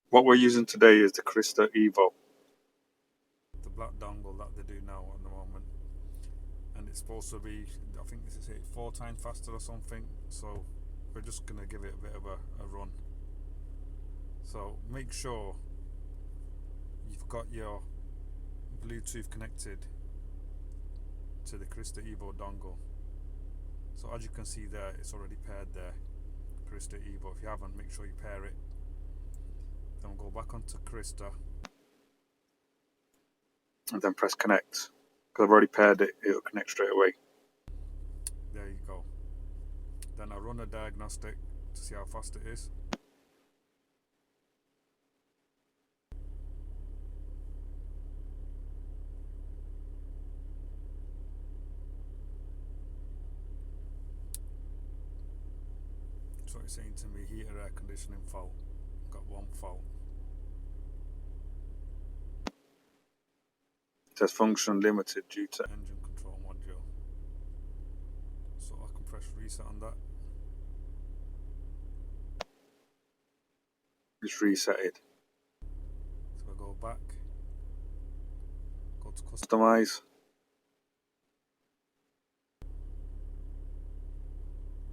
What we're using today is the Carista Evo, the black dongle that they do now at the moment, and it's supposed to be, I think this is it, 4 times faster or something. So we're just gonna give it a bit of a run. So make sure you've got your Bluetooth connected to the Carista Evo dongle. So as you can see there, it's already paired there, Carista Evo. If you haven't, make sure you pair it. Then we'll go back onto Carista and then press connect. Because I've already paired it, it'll connect straight away. There you go. Then I run a diagnostic to see how fast it is. So it's saying to me, heater air conditioning fault. Got one fault. It says function limited due to engine control module. So I can press reset on that. It's resetted. So I go back, go to customize.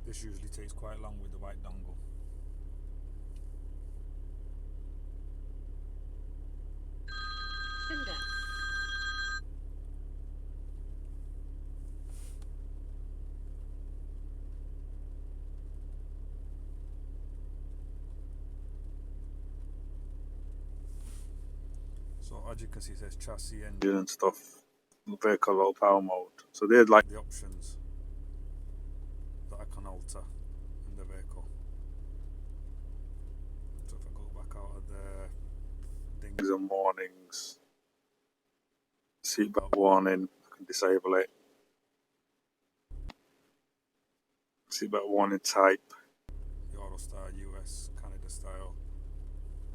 This usually takes quite long with the white dongle. Cinder. So as you can see, it says chassis, engine and stuff, vehicle low power mode. So they're like the options that I can alter in the vehicle. So if I go back out of there, dings and warnings, seatbelt warning, I can disable it. Seatbelt warning type, the Auto Star US, Canada style.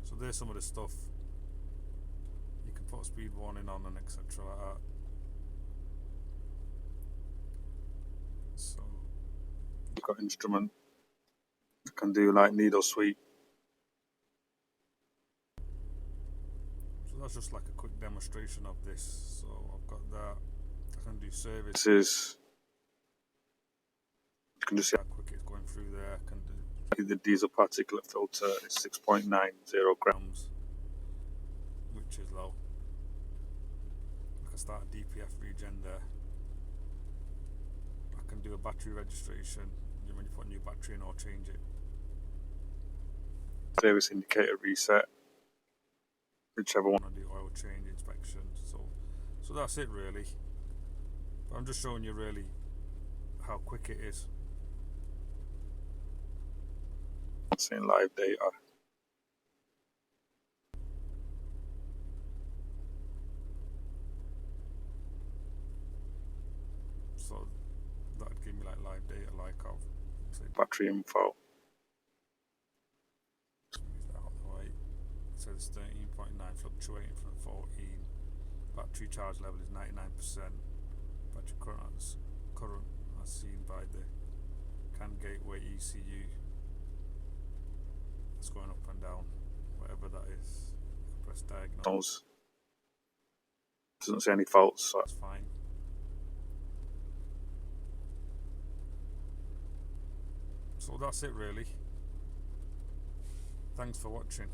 So there's some of the stuff. You can put a speed warning on and etc. like that. So you've got instrument. You can do like needle sweep. So that's just like a quick demonstration of this. So I've got that. I can do services. You can just see how quick it's going through there. I can do the diesel particulate filter is 6.90 grams, which is low. I can start a DPF regen there. I can do a battery registration when you put a new battery in or change it. Service indicator reset, whichever one I do, oil change inspection. So that's it really. But I'm just showing you really how quick it is. Seeing live data. So that'd give me like live data, like of say battery info. Move that out of the way. It says 13.9 fluctuating from 14. Battery charge level is 99%. Battery current as seen by the CAN gateway ECU. It's going up and down, whatever that is. Press diagnose. Doesn't see any faults, so that's fine. So that's it really. Thanks for watching.